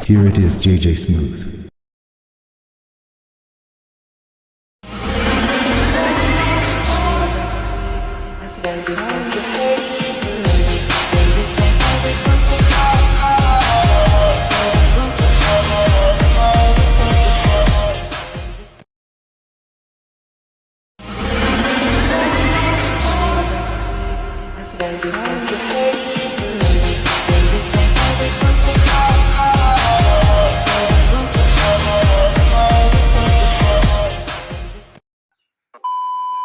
Here it is, JJ Smooth.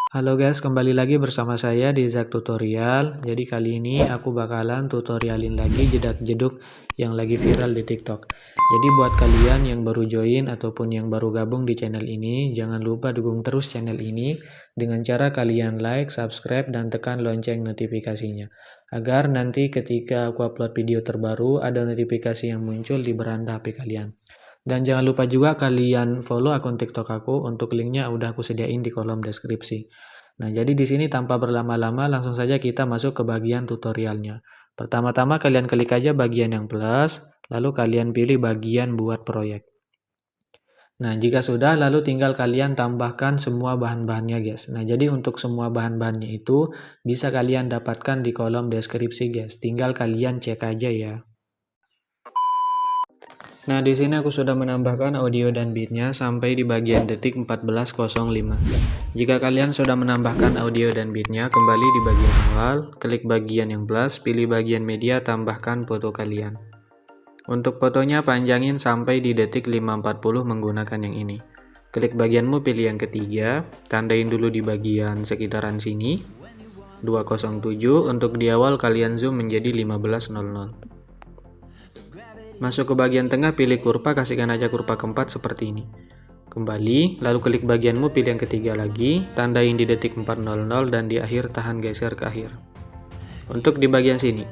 Halo guys, kembali lagi bersama saya di Zak Tutorial. Jadi kali ini aku bakalan tutorialin lagi jedak-jeduk yang lagi viral di TikTok. Jadi buat kalian yang baru join ataupun yang baru gabung di channel ini, jangan lupa dukung terus channel ini dengan cara kalian like, subscribe, dan tekan lonceng notifikasinya. Agar nanti ketika aku upload video terbaru, ada notifikasi yang muncul di beranda HP kalian. Dan jangan lupa juga kalian follow akun TikTok aku, untuk linknya udah aku sediain di kolom deskripsi. Nah, jadi di sini tanpa berlama-lama langsung saja kita masuk ke bagian tutorialnya. Pertama-tama kalian klik aja bagian yang plus, lalu kalian pilih bagian buat proyek. Nah, jika sudah, lalu tinggal kalian tambahkan semua bahan-bahannya guys. Nah, jadi untuk semua bahan-bahannya itu bisa kalian dapatkan di kolom deskripsi guys. Tinggal kalian cek aja ya. Nah, di sini aku sudah menambahkan audio dan beatnya sampai di bagian detik 14.05. Jika kalian sudah menambahkan audio dan beatnya, kembali di bagian awal, klik bagian yang plus, pilih bagian media, tambahkan foto kalian. Untuk fotonya panjangin sampai di detik 5.40 menggunakan yang ini. Klik bagianmu, pilih yang ketiga, tandain dulu di bagian sekitaran sini, 207, untuk di awal kalian zoom menjadi 15.00. Masuk ke bagian tengah, pilih kurva, kasihkan aja kurva keempat seperti ini. Kembali, lalu klik bagianmu, pilih yang ketiga lagi, tandain di detik 4.00 dan di akhir tahan geser ke akhir. Untuk di bagian sini,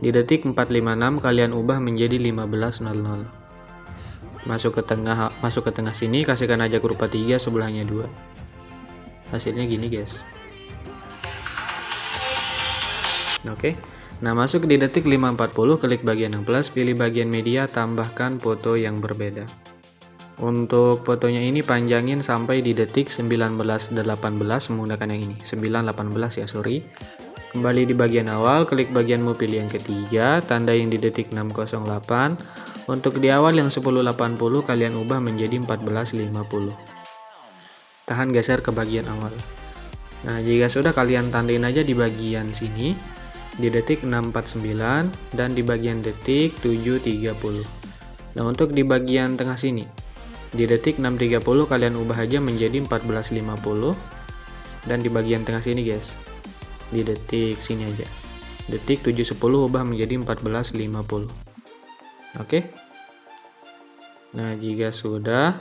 di detik 4.56 kalian ubah menjadi 15.00. Masuk ke tengah sini, kasihkan aja kurva 3 sebelahnya 2. Hasilnya gini guys. Oke. Nah, masuk di detik 5.40, klik bagian yang plus, pilih bagian media, tambahkan foto yang berbeda. Untuk fotonya ini panjangin sampai di detik 19.18 menggunakan yang ini, 9.18 ya, sorry. Kembali di bagian awal, klik bagianmu, pilih yang ketiga, tandain di detik 6.08. Untuk di awal yang 10.80 kalian ubah menjadi 14.50. Tahan geser ke bagian awal. Nah, jika sudah kalian tandain aja di bagian sini, di detik 6.49 dan di bagian detik 7.30. Nah, untuk di bagian tengah sini, di detik 6.30 kalian ubah aja menjadi 14.50 dan di bagian tengah sini guys, di detik sini aja, detik 7.10 ubah menjadi 14.50. Oke. Nah, jika sudah,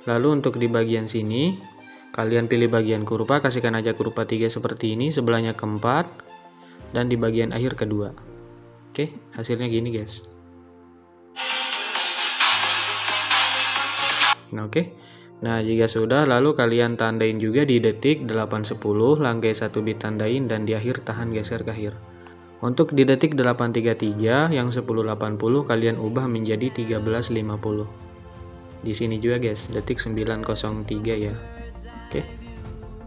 lalu untuk di bagian sini kalian pilih bagian kurva, kasihkan aja kurva 3 seperti ini, sebelahnya keempat, dan di bagian akhir kedua. Oke, hasilnya gini guys. Nah, oke. Nah, jika sudah, lalu kalian tandain juga di detik 8.10, langkai 1 bit tandain, dan di akhir tahan geser ke akhir. Untuk di detik 8.33 yang 10.80 kalian ubah menjadi 13.50. Di sini juga guys, detik 9.03 ya. Oke.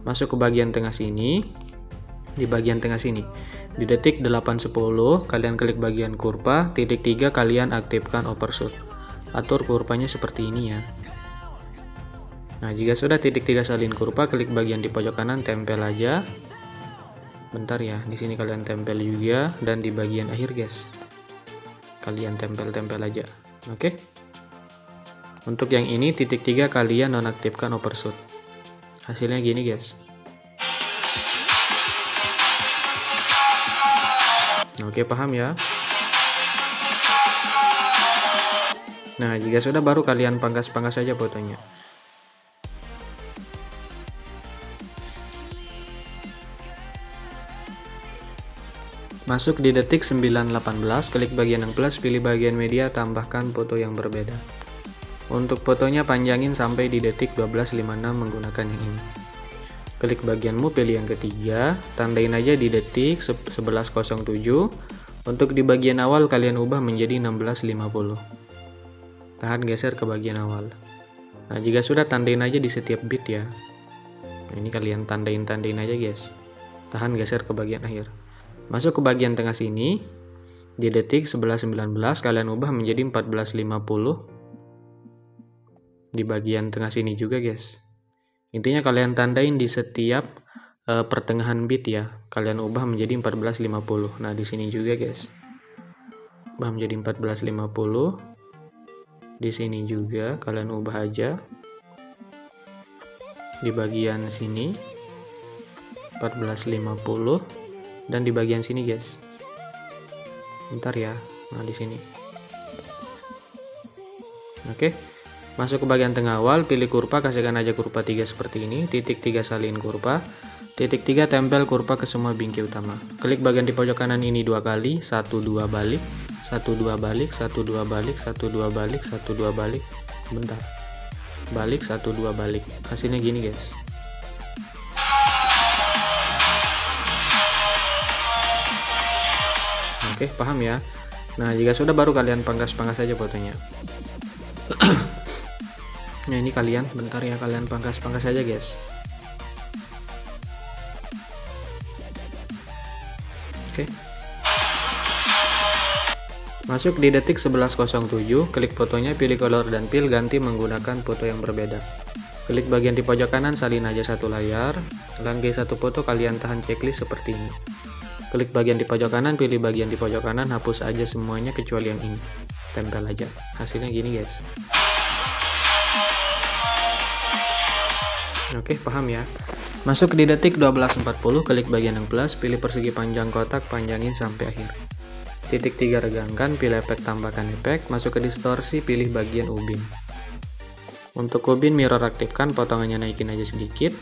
Masuk ke bagian tengah sini. Di bagian tengah sini, di detik 8.10 kalian klik bagian kurva, titik 3 kalian aktifkan overshoot. Atur kurvanya seperti ini ya. Nah, jika sudah titik 3 salin kurva, klik bagian di pojok kanan, tempel aja. Bentar ya, di sini kalian tempel juga, dan di bagian akhir guys, kalian tempel-tempel aja. Oke. Untuk yang ini titik 3 kalian nonaktifkan overshoot. Hasilnya gini guys. Oke, paham ya? Nah, jika sudah baru kalian pangkas-pangkas saja fotonya. Masuk di detik 9.18, klik bagian yang plus, pilih bagian media, tambahkan foto yang berbeda. Untuk fotonya panjangin sampai di detik 12.56 menggunakan yang ini. Klik bagianmu, pilih yang ketiga, tandain aja di detik 11.07. Untuk di bagian awal kalian ubah menjadi 16.50. tahan geser ke bagian awal. Nah, jika sudah, tandain aja di setiap bit ya. Nah, ini kalian tandain aja guys. Tahan geser ke bagian akhir. Masuk ke bagian tengah sini. Di detik 11.19 kalian ubah menjadi 14.50. Di bagian tengah sini juga guys. Intinya kalian tandain di setiap pertengahan bit ya. Kalian ubah menjadi 14.50. Nah, di sini juga guys. Ubah menjadi 14.50. Di sini juga kalian ubah aja. Di bagian sini 14.50 dan di bagian sini guys. Bentar ya. Nah, di sini. Oke. Masuk ke bagian tengah awal, pilih kurva, kasihkan aja kurva 3 seperti ini. Titik 3 salin kurva. Titik 3 tempel kurva ke semua bingkai utama. Klik bagian di pojok kanan ini 2 kali, 1 2 balik, 1 2 balik, 1 2 balik, 1 2 balik, 1 2 balik. Bentar. Balik 1 2 balik. Hasilnya gini guys. Oke, paham ya? Nah, jika sudah baru kalian pangkas-pangkas saja fotonya. Nah, ini kalian, bentar ya, kalian pangkas-pangkas saja guys. Oke. Masuk di detik 11.07, klik fotonya, pilih color dan fill, ganti menggunakan foto yang berbeda. Klik bagian di pojok kanan, salin aja satu layar. Langgai satu foto, kalian tahan checklist seperti ini. Klik bagian di pojok kanan, pilih bagian di pojok kanan, hapus aja semuanya kecuali yang ini. Tempel aja. Hasilnya gini guys. Oke, paham ya? Masuk di detik 12.40, klik bagian yang plus, pilih persegi panjang kotak, panjangin sampai akhir. Titik 3 regangkan, pilih efek, tambahkan efek, masuk ke distorsi, pilih bagian ubin. Untuk ubin mirror aktifkan, potongannya naikin aja sedikit.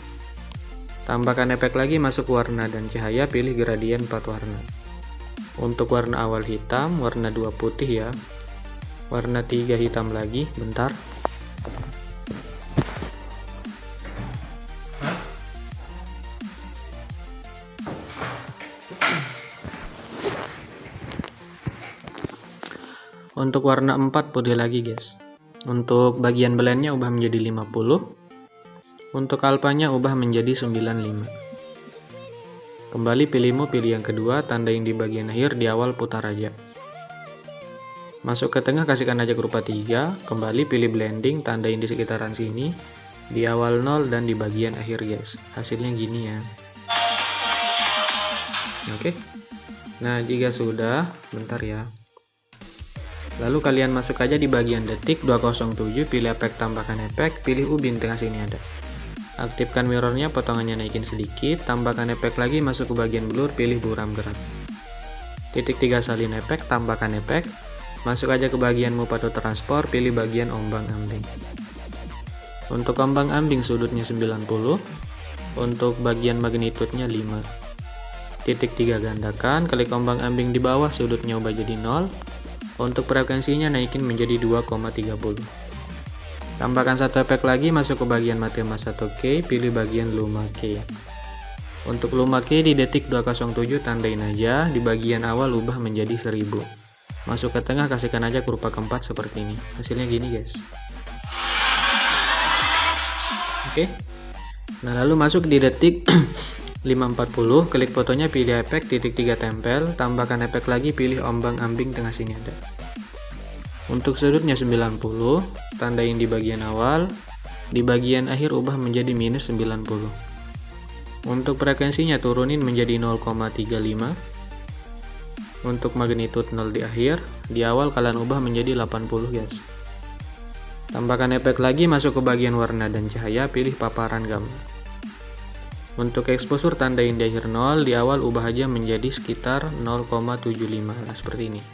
Tambahkan efek lagi, masuk warna dan cahaya, pilih gradien 4 warna. Untuk warna awal hitam, warna 2 putih ya. Warna 3 hitam lagi, bentar. Untuk warna 4 putih lagi guys. Untuk bagian blendnya ubah menjadi 50. Untuk alpanya ubah menjadi 95. Kembali pilihmu, pilih yang kedua, tandain di bagian akhir, di awal putar aja. Masuk ke tengah, kasihkan aja kurva 3. Kembali pilih blending, tandain di sekitaran sini, di awal 0 dan di bagian akhir guys. Hasilnya gini ya. Oke. Nah, jika sudah, bentar ya. Lalu kalian masuk aja di bagian detik 207, pilih efek, tambahkan efek, pilih ubin tengah sini ada. Aktifkan mirrornya, potongannya naikin sedikit, tambahkan efek lagi, masuk ke bagian blur, pilih buram gerak. Titik 3 salin efek, tambahkan efek, masuk aja ke bagian move atau transport, pilih bagian ombang-ambing. Untuk ombang-ambing sudutnya 90, untuk bagian magnitudenya 5. Titik 3 gandakan, klik ombang-ambing di bawah, sudutnya ubah jadi 0. Untuk frekuensinya naikin menjadi 2,30. Tambahkan satu efek lagi, masuk ke bagian mati emas 1K, pilih bagian luma K. Untuk luma K di detik 207 tandain aja, di bagian awal ubah menjadi 1000. Masuk ke tengah, kasihkan aja kurva keempat seperti ini. Hasilnya gini guys. Oke. Nah, lalu masuk di detik 5.40, klik fotonya, pilih efek, titik 3 tempel, tambahkan efek lagi, pilih ombang-ambing tengah sini ada. Untuk sudutnya 90, tandain di bagian awal, di bagian akhir ubah menjadi minus 90. Untuk frekuensinya turunin menjadi 0,35. Untuk magnitude 0 di akhir, di awal kalian ubah menjadi 80 guys. Tambahkan efek lagi, masuk ke bagian warna dan cahaya, pilih paparan gambar. Untuk exposure tandain di akhir 0, di awal ubah aja menjadi sekitar 0,75. Nah, seperti ini.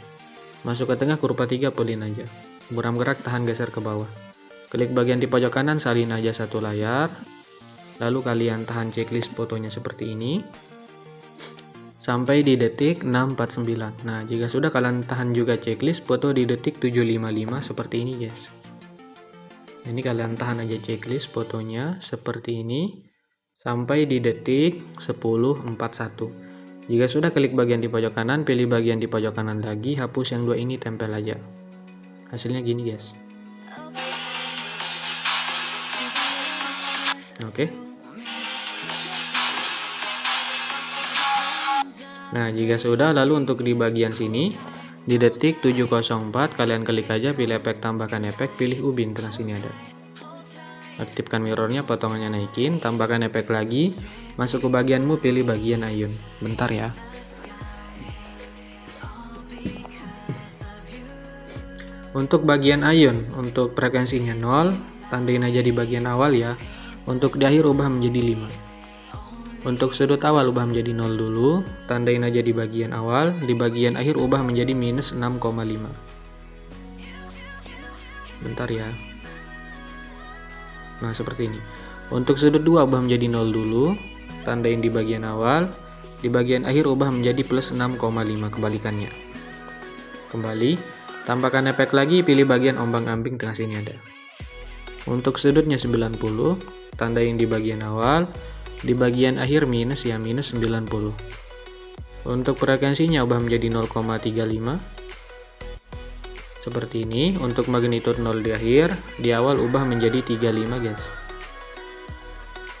Masuk ke tengah, kurva 3 pulin aja. Buram gerak, tahan geser ke bawah. Klik bagian di pojok kanan, salin aja satu layar. Lalu kalian tahan checklist fotonya seperti ini. Sampai di detik 6.49. Nah, jika sudah, kalian tahan juga checklist foto di detik 7.55 seperti ini guys. Ini kalian tahan aja checklist fotonya seperti ini. Sampai di detik 10.41. Jika sudah, klik bagian di pojok kanan, pilih bagian di pojok kanan lagi, hapus yang dua ini, tempel aja. Hasilnya gini guys. Oke. Nah, jika sudah, lalu untuk di bagian sini, di detik 704, kalian klik aja, pilih efek, tambahkan efek, pilih ubin, tengah sini ada. Aktifkan mirrornya, potongannya naikin, tambahkan efek lagi, masuk ke bagianmu, pilih bagian ayun. Bentar ya. Untuk bagian ayun, untuk frekuensinya 0, tandain aja di bagian awal ya. Untuk di akhir ubah menjadi 5. Untuk sudut awal ubah menjadi 0 dulu, tandain aja di bagian awal, di bagian akhir ubah menjadi minus 6,5. Bentar ya. Nah, seperti ini. Untuk sudut 2 ubah menjadi 0 dulu, tandain di bagian awal, di bagian akhir ubah menjadi plus 6,5, kebalikannya. Kembali, tambahkan efek lagi, pilih bagian ombang-ambing, tengah sini ada. Untuk sudutnya 90, tandain di bagian awal, di bagian akhir minus ya, minus 90. Untuk frekuensinya ubah menjadi 0,35. Seperti ini. Untuk magnitude 0 di akhir, di awal ubah menjadi 35 guys.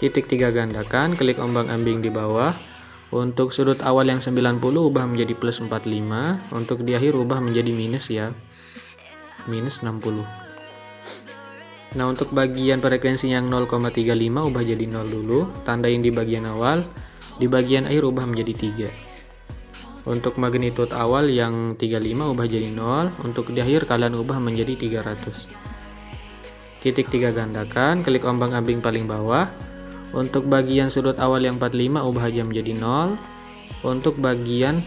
Titik 3 gandakan, klik ombang-ambing di bawah. Untuk sudut awal yang 90 ubah menjadi plus 45. Untuk di akhir ubah menjadi minus ya, minus 60. Nah, untuk bagian frekuensi yang 0,35 ubah jadi 0 dulu, tandain di bagian awal, di bagian akhir ubah menjadi 3. Untuk magnitude awal yang 35 ubah jadi 0, untuk di akhir kalian ubah menjadi 300. Titik 3 gandakan, klik ombang-ambing paling bawah. Untuk bagian sudut awal yang 45 ubah aja menjadi 0. Untuk bagian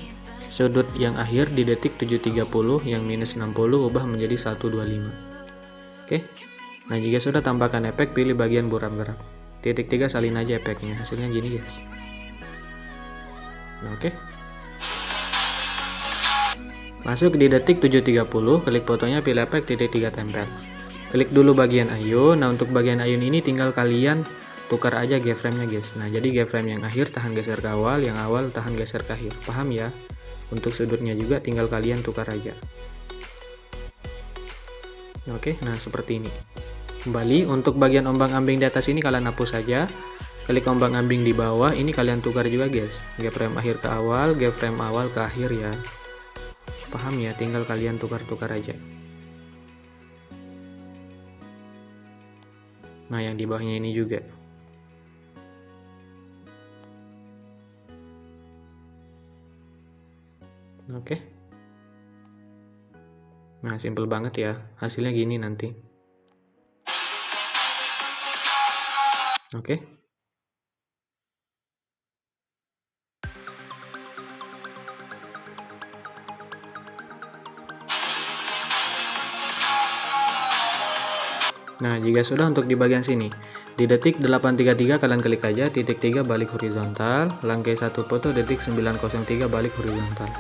sudut yang akhir di detik 730 yang minus 60 ubah menjadi 125. Oke. Nah, jika sudah, tambahkan efek, pilih bagian buram gerak. Titik 3 salin aja efeknya, hasilnya gini guys. Nah, oke. Masuk di detik 730, klik fotonya, pilih efek, titik 3 tempel. Klik dulu bagian ayun. Nah, untuk bagian ayun ini tinggal kalian tukar aja keyframe-nya guys. Nah, jadi keyframe yang akhir tahan geser ke awal, yang awal tahan geser ke akhir. Paham ya? Untuk sudutnya juga tinggal kalian tukar aja. Oke, nah seperti ini. Kembali, untuk bagian ombang-ambing di atas ini kalian hapus saja. Klik ombang-ambing di bawah, ini kalian tukar juga guys. Keyframe akhir ke awal, keyframe awal ke akhir ya. Paham ya? Tinggal kalian tukar-tukar aja. Nah, yang di bawahnya ini juga. Oke. Nah, simple banget ya. Hasilnya gini nanti. Oke. Nah, jika sudah, untuk di bagian sini, di detik 833 kalian klik aja, titik 3 balik horizontal, langkai 1 foto, detik 903 balik horizontal.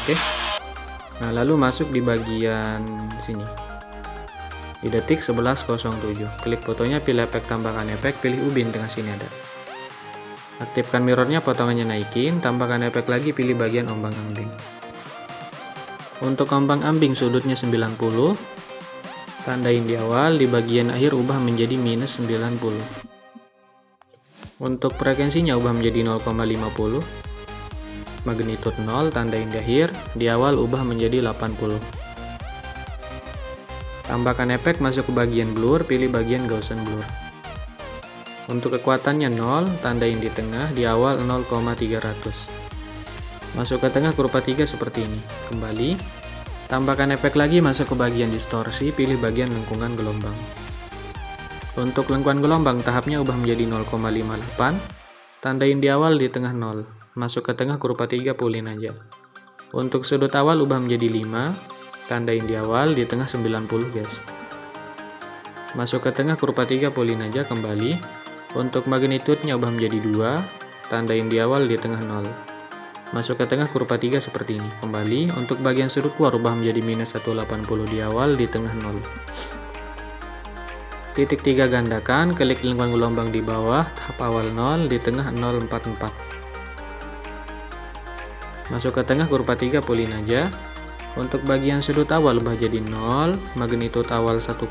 Oke. Nah, lalu masuk di bagian sini. Di detik 1107, klik fotonya, pilih efek, tambahkan efek, pilih ubin, tengah sini ada. Aktifkan mirrornya, potongannya naikin, tambahkan efek lagi, pilih bagian ombang-ambing. Untuk ombang-ambing sudutnya 90, tandain di awal, di bagian akhir ubah menjadi minus 90. Untuk frekuensinya ubah menjadi 0,50. Magnitude 0, tandain di akhir, di awal ubah menjadi 80. Tambahkan efek, masuk ke bagian blur, pilih bagian Gaussian blur. Untuk kekuatannya 0, tandain di tengah, di awal 0,300. Masuk ke tengah kurva 3 seperti ini. Kembali, tambahkan efek lagi, masuk ke bagian distorsi, pilih bagian lengkungan gelombang. Untuk lengkungan gelombang, tahapnya ubah menjadi 0,58. Tandain di awal, di tengah 0. Masuk ke tengah kurva 3, pulin aja. Untuk sudut awal ubah menjadi 5. Tandain di awal, di tengah 90 guys. Masuk ke tengah kurva 3, pulin aja, kembali. Untuk magnitude-nya ubah menjadi 2. Tandain di awal, di tengah 0. Masuk ke tengah kurva 3 seperti ini. Kembali, untuk bagian sudut keluar ubah menjadi minus 180 di awal, di tengah 0. Titik 3 gandakan, klik lingkungan gelombang di bawah, tahap awal 0, di tengah 044. Masuk ke tengah kurva 3, pulin aja. Untuk bagian sudut awal ubah jadi 0, magnitude awal 1,5,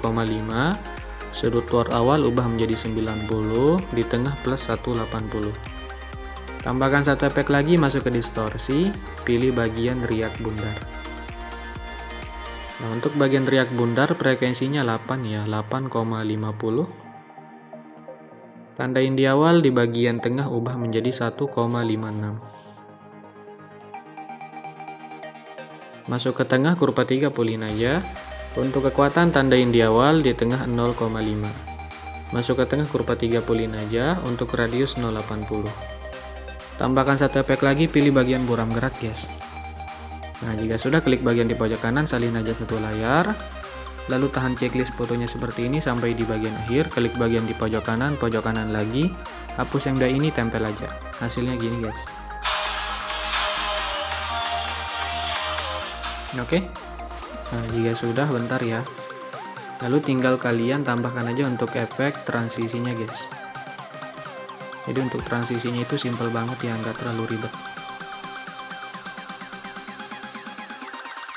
sudut luar awal ubah menjadi 90, di tengah plus 180. Tambahkan satu efek lagi, masuk ke distorsi, pilih bagian riak bundar. Nah, untuk bagian riak bundar frekuensinya 8 ya, 8,50. Tandain di awal, di bagian tengah ubah menjadi 1,56. Masuk ke tengah, kurva 3 puliin aja. Untuk kekuatan tandain di awal, di tengah 0,5. Masuk ke tengah, kurva 3 puliin aja. Untuk radius 0,80. Tambahkan satu efek lagi, pilih bagian buram gerak guys. Nah, jika sudah, klik bagian di pojok kanan, salin aja satu layar. Lalu tahan checklist fotonya seperti ini sampai di bagian akhir. Klik bagian di pojok kanan lagi. Hapus yang udah ini, tempel aja. Hasilnya gini guys. Oke. Nah, jika sudah, bentar ya. Lalu tinggal kalian tambahkan aja untuk efek transisinya guys. Jadi untuk transisinya itu simple banget ya, nggak terlalu ribet.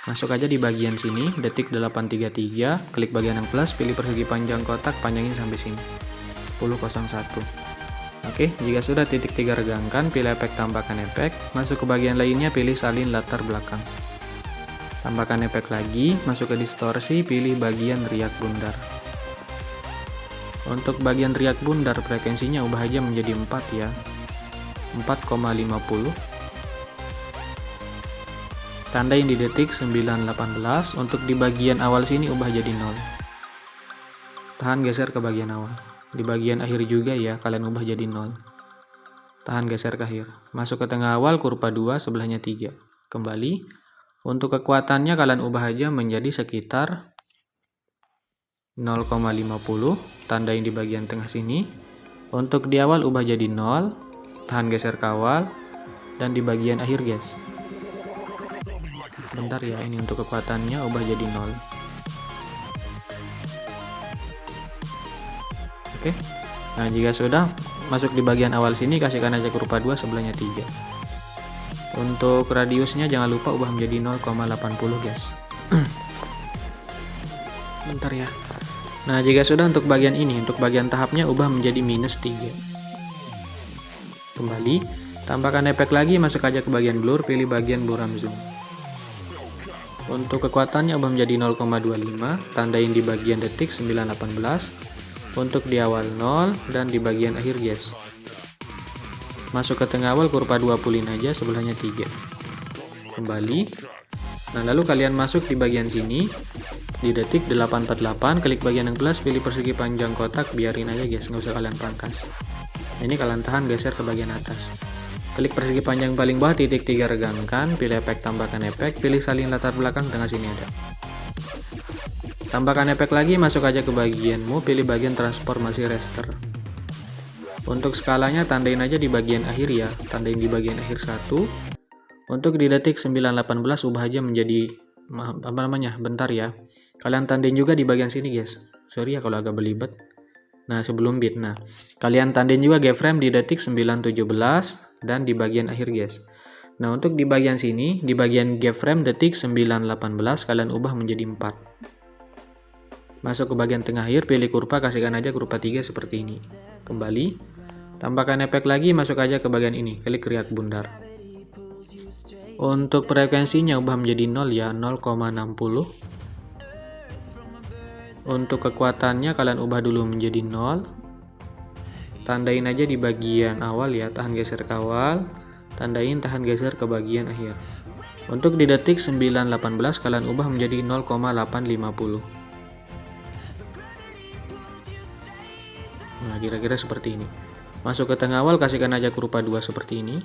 Masuk aja di bagian sini, detik 833, klik bagian yang plus, pilih persegi panjang kotak, panjangin sampai sini, 10.01. Oke, jika sudah titik 3 regangkan, pilih efek tambahkan efek, masuk ke bagian lainnya, pilih salin latar belakang. Tambahkan efek lagi, masuk ke distorsi, pilih bagian riak bundar. Untuk bagian riak bundar frekuensinya ubah aja menjadi 4 ya, 4,50. Tandain di detik 9.18. Untuk di bagian awal sini ubah jadi 0. Tahan geser ke bagian awal. Di bagian akhir juga ya, kalian ubah jadi 0. Tahan geser ke akhir. Masuk ke tengah awal, kurva 2, sebelahnya 3. Kembali. Untuk kekuatannya kalian ubah aja menjadi sekitar 0,50. Tandain di bagian tengah sini. Untuk di awal ubah jadi 0. Tahan geser ke awal. Dan di bagian akhir guys. Bentar ya, ini untuk kekuatannya ubah jadi 0. Oke. Nah, jika sudah, masuk di bagian awal sini, kasihkan aja kurva 2, sebelahnya 3. Untuk radiusnya jangan lupa ubah menjadi 0,80 guys. Bentar ya. Nah, jika sudah, untuk bagian ini, untuk bagian tahapnya ubah menjadi -3. Kembali, tambahkan efek lagi, masuk aja ke bagian blur, pilih bagian buram zoom. Untuk kekuatannya ubah menjadi 0,25, tandain di bagian detik 9.18. Untuk di awal 0 dan di bagian akhir guys. Masuk ke tengah awal, kurva 2 puliin aja, sebelahnya 3. Kembali. Nah, lalu kalian masuk di bagian sini. Di detik 848, klik bagian yang plus, pilih persegi panjang kotak, biarin aja guys, nggak usah kalian pangkas. Ini kalian tahan, geser ke bagian atas. Klik persegi panjang paling bawah, titik 3 regangkan, pilih efek tambahkan efek, pilih salin latar belakang, tengah sini ada. Tambahkan efek lagi, masuk aja ke bagianmu, pilih bagian transformasi raster. Untuk skalanya tandain aja di bagian akhir ya, tandain di bagian akhir 1. Untuk di detik 9.18 ubah aja menjadi bentar ya. Kalian tandain juga di bagian sini guys. Sorry ya kalau agak belibet. Nah, sebelum bit. Nah, kalian tandain juga keyframe di detik 9.17 dan di bagian akhir guys. Nah, untuk di bagian sini, di bagian keyframe detik 9.18 kalian ubah menjadi 4. Masuk ke bagian tengah akhir, pilih kurva, kasihkan aja kurva 3 seperti ini. Kembali. Tambahkan efek lagi, masuk aja ke bagian ini, klik riak bundar. Untuk frekuensinya ubah menjadi 0 ya, 0,60. Untuk kekuatannya kalian ubah dulu menjadi 0. Tandain aja di bagian awal ya, tahan geser ke awal. Tandain tahan geser ke bagian akhir. Untuk di detik 9.18 kalian ubah menjadi 0,850. Nah, kira-kira seperti ini. Masuk ke tengah awal, kasihkan aja kurva 2 seperti ini.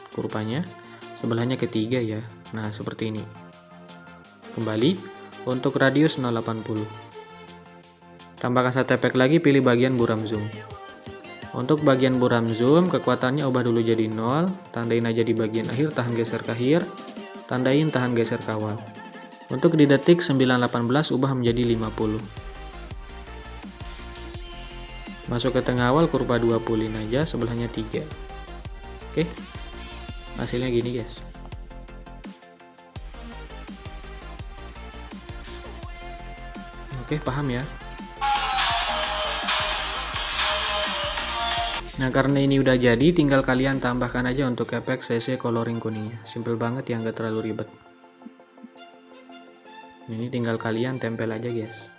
Kurvanya sebelahnya ketiga ya. Nah, seperti ini. Kembali. Untuk radius 0,80. Tambahkan satu efek lagi, pilih bagian buram zoom. Untuk bagian buram zoom, kekuatannya ubah dulu jadi 0. Tandain aja di bagian akhir, tahan geser ke akhir. Tandain tahan geser ke awal. Untuk di detik 9.18 ubah menjadi 50. Masuk ke tengah awal, kurva 2 puliin aja, sebelahnya 3. Oke. Hasilnya gini guys. Oke, paham ya? Nah, karena ini udah jadi, tinggal kalian tambahkan aja untuk efek CC coloring kuningnya. Simple banget ya, nggak terlalu ribet. Ini tinggal kalian tempel aja guys.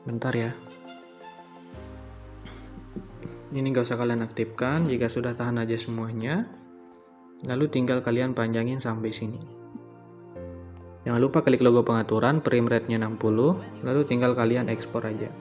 Bentar ya. Ini nggak usah kalian aktifkan, jika sudah tahan aja semuanya. Lalu tinggal kalian panjangin sampai sini. Jangan lupa klik logo pengaturan, frame rate-nya 60, lalu tinggal kalian ekspor aja.